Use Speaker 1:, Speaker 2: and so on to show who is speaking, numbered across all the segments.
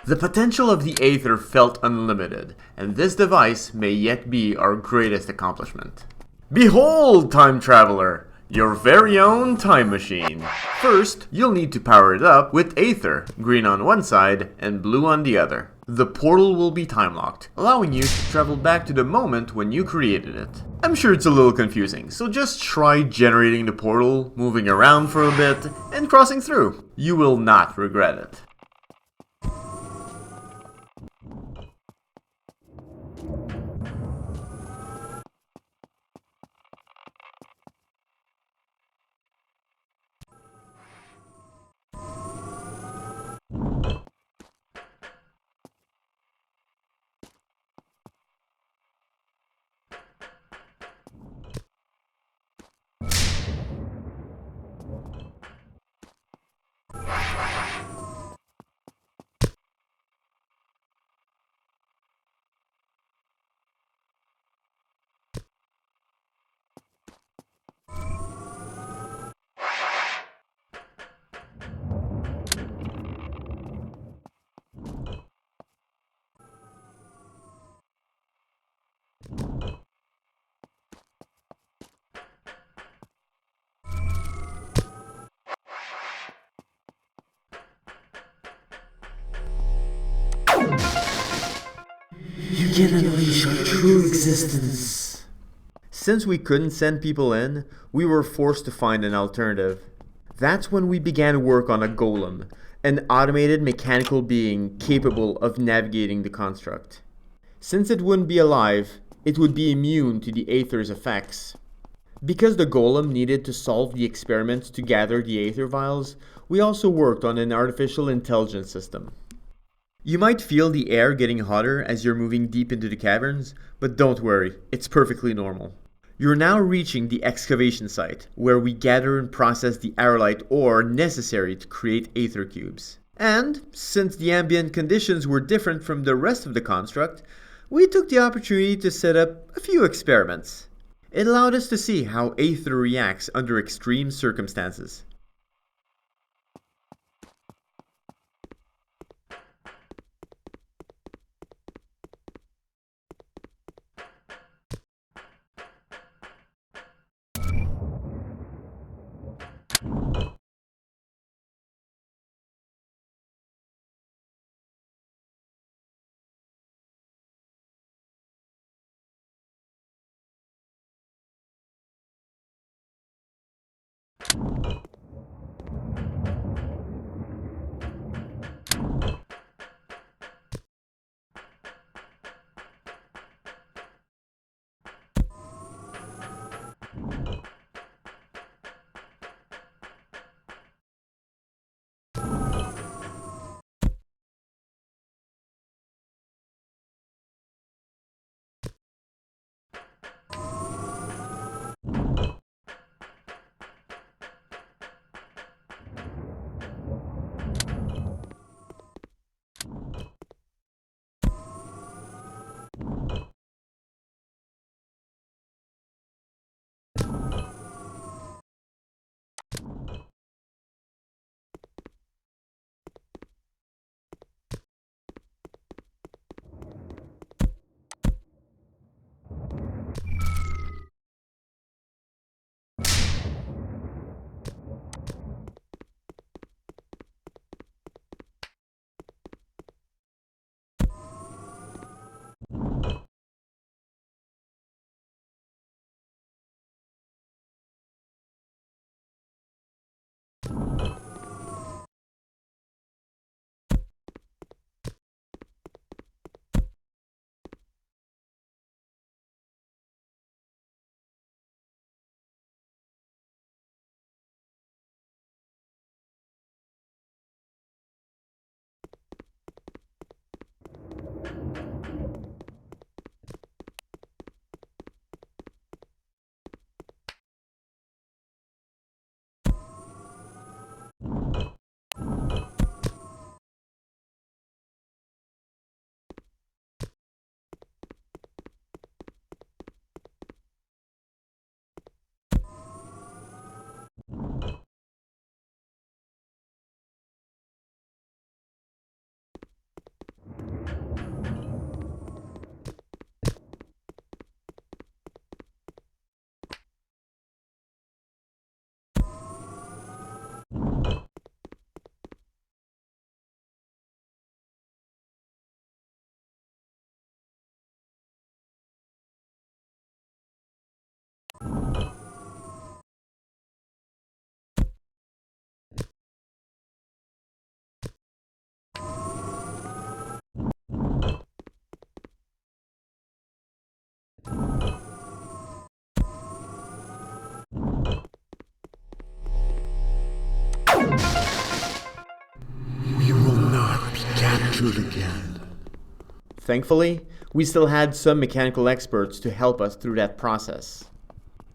Speaker 1: The potential of the Aether felt unlimited, and this device may yet be our greatest accomplishment. Behold, time traveler! Your very own time machine. First, you'll need to power it up with Aether, green on one side and blue on the other. The portal will be time-locked, allowing you to travel back to the moment when you created it. I'm sure it's a little confusing, so just try generating the portal, moving around for a bit, and crossing through. You will not regret it.
Speaker 2: You can unleash our true existence.
Speaker 1: Since we couldn't send people in, we were forced to find an alternative. That's when we began work on a golem, an automated mechanical being capable of navigating the construct. Since it wouldn't be alive, it would be immune to the Aether's effects. Because the golem needed to solve the experiments to gather the Aether vials, we also worked on an artificial intelligence system. You might feel the air getting hotter as you're moving deep into the caverns, but don't worry, it's perfectly normal. You're now reaching the excavation site, where we gather and process the aerolite ore necessary to create Aether cubes. And, since the ambient conditions were different from the rest of the construct, we took the opportunity to set up a few experiments. It allowed us to see how Aether reacts under extreme circumstances.
Speaker 2: should again.
Speaker 1: Thankfully, we still had some mechanical experts to help us through that process.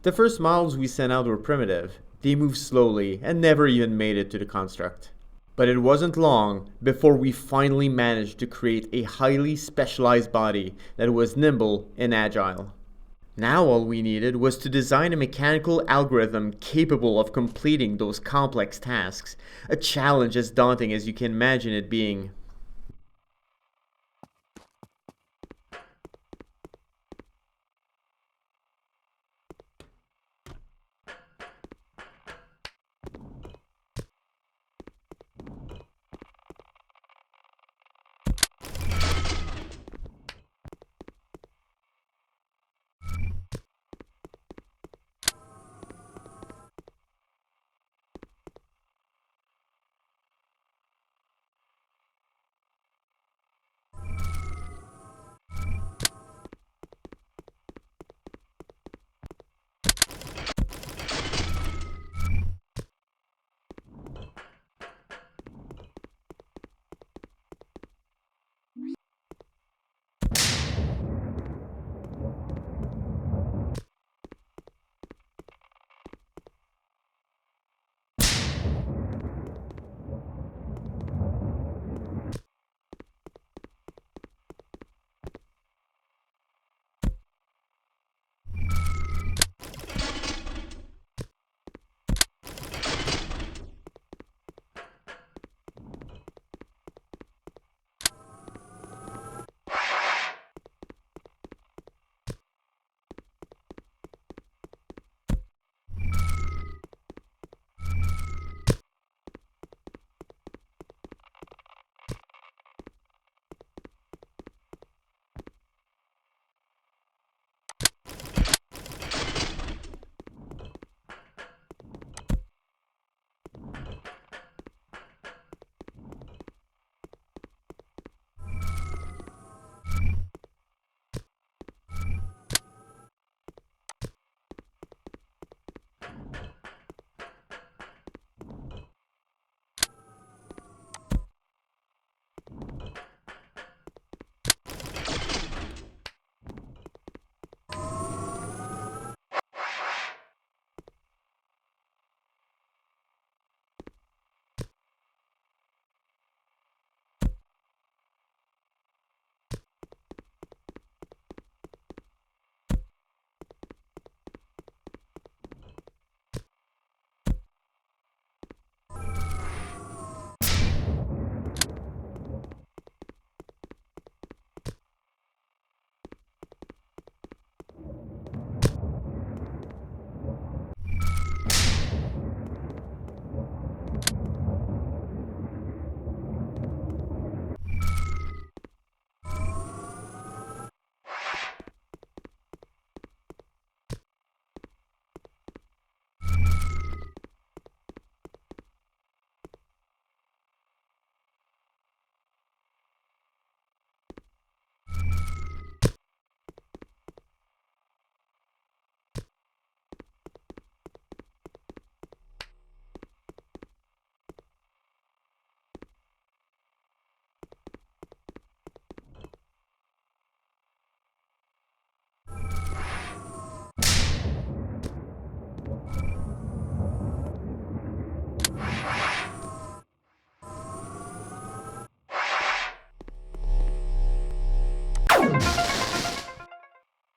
Speaker 1: The first models we sent out were primitive. They moved slowly and never even made it to the construct. But it wasn't long before we finally managed to create a highly specialized body that was nimble and agile. Now all we needed was to design a mechanical algorithm capable of completing those complex tasks, a challenge as daunting as you can imagine it being.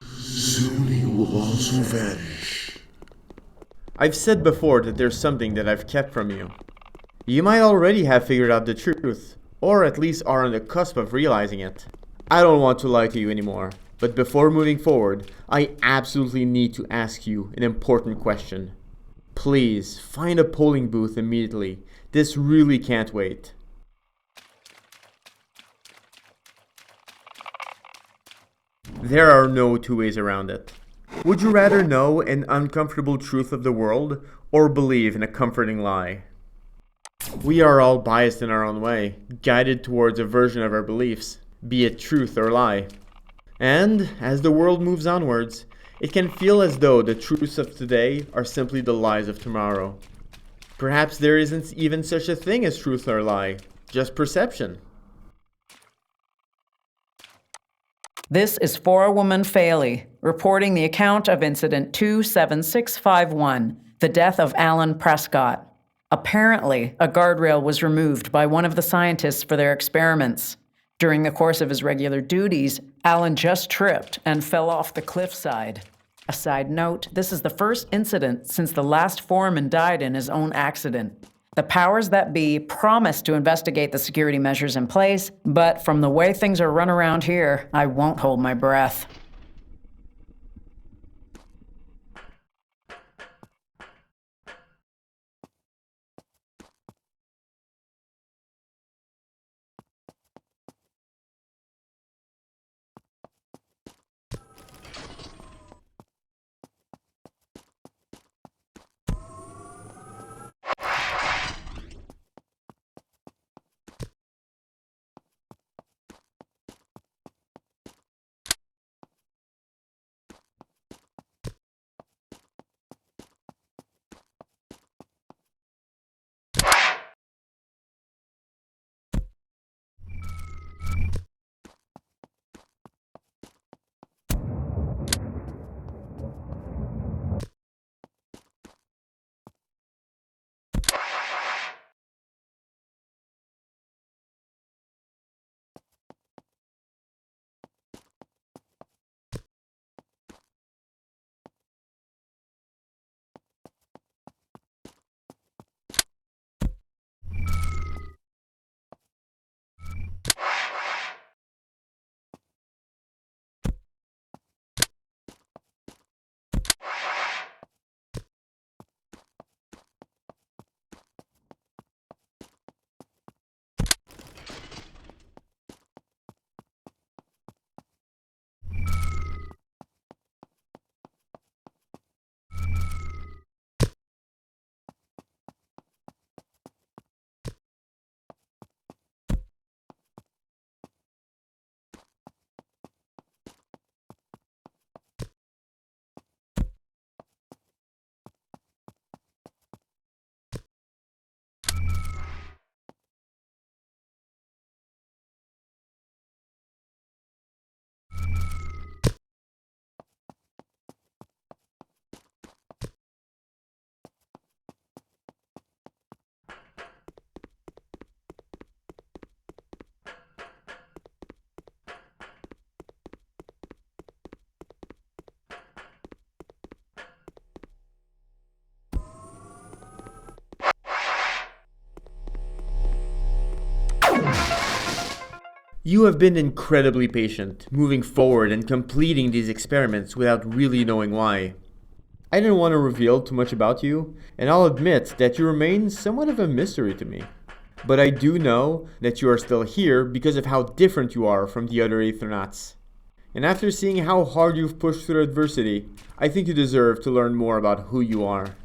Speaker 2: Soon he will also vanish.
Speaker 1: I've said before that there's something that I've kept from you. You might already have figured out the truth, or at least are on the cusp of realizing it. I don't want to lie to you anymore, but before moving forward, I absolutely need to ask you an important question. Please, find a polling booth immediately. This really can't wait. There are no two ways around it. Would you rather know an uncomfortable truth of the world, or believe in a comforting lie? We are all biased in our own way, guided towards a version of our beliefs, be it truth or lie. And, as the world moves onwards, it can feel as though the truths of today are simply the lies of tomorrow. Perhaps there isn't even such a thing as truth or lie, just perception.
Speaker 3: This is Forewoman Faley, reporting the account of Incident 27651, the death of Alan Prescott. Apparently, a guardrail was removed by one of the scientists for their experiments. During the course of his regular duties, Alan just tripped and fell off the cliffside. A side note, this is the first incident since the last foreman died in his own accident. The powers that be promised to investigate the security measures in place, but from the way things are run around here, I won't hold my breath.
Speaker 1: You have been incredibly patient, moving forward and completing these experiments without really knowing why. I didn't want to reveal too much about you, and I'll admit that you remain somewhat of a mystery to me. But I do know that you are still here because of how different you are from the other Aethernauts. And after seeing how hard you've pushed through adversity, I think you deserve to learn more about who you are.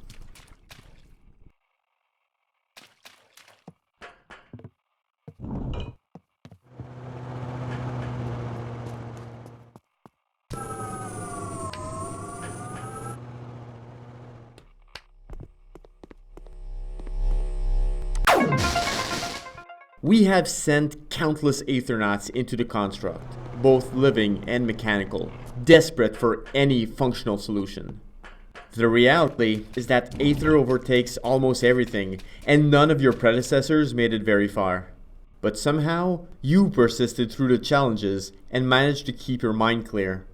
Speaker 1: We have sent countless Aethernauts into the construct, both living and mechanical, desperate for any functional solution. The reality is that Aether overtakes almost everything, and none of your predecessors made it very far. But somehow, you persisted through the challenges and managed to keep your mind clear.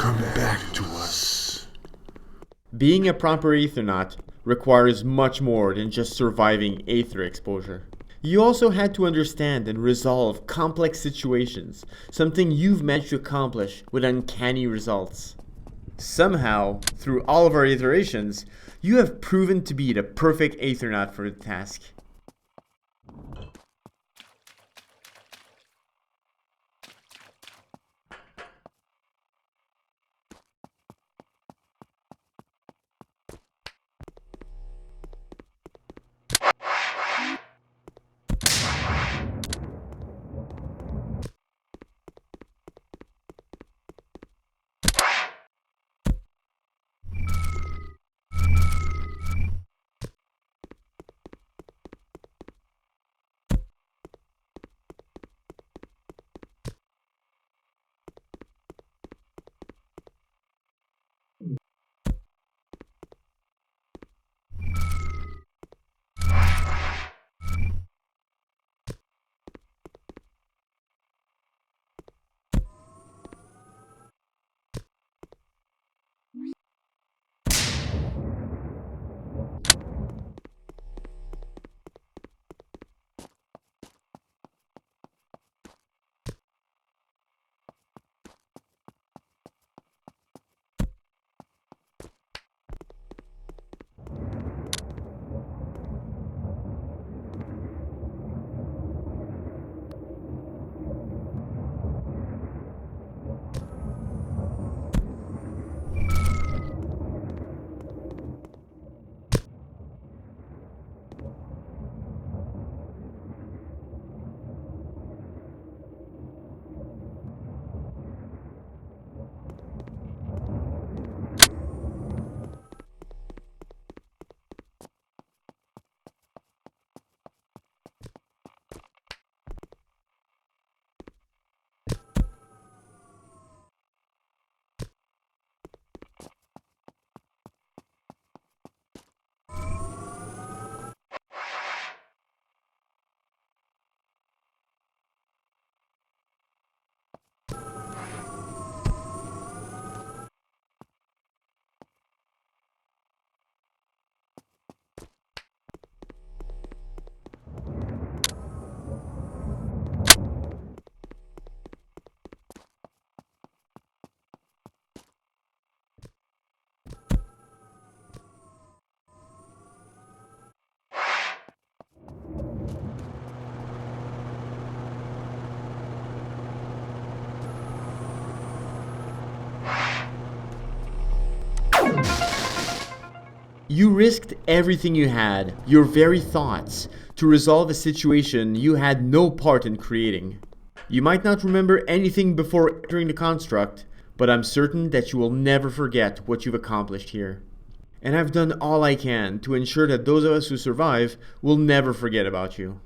Speaker 2: Come back to us.
Speaker 1: Being a proper Aethernaut requires much more than just surviving Aether exposure. You also had to understand and resolve complex situations, something you've managed to accomplish with uncanny results. Somehow, through all of our iterations, you have proven to be the perfect Aethernaut for the task. You risked everything you had, your very thoughts, to resolve a situation you had no part in creating. You might not remember anything before entering the construct, but I'm certain that you will never forget what you've accomplished here. And I've done all I can to ensure that those of us who survive will never forget about you.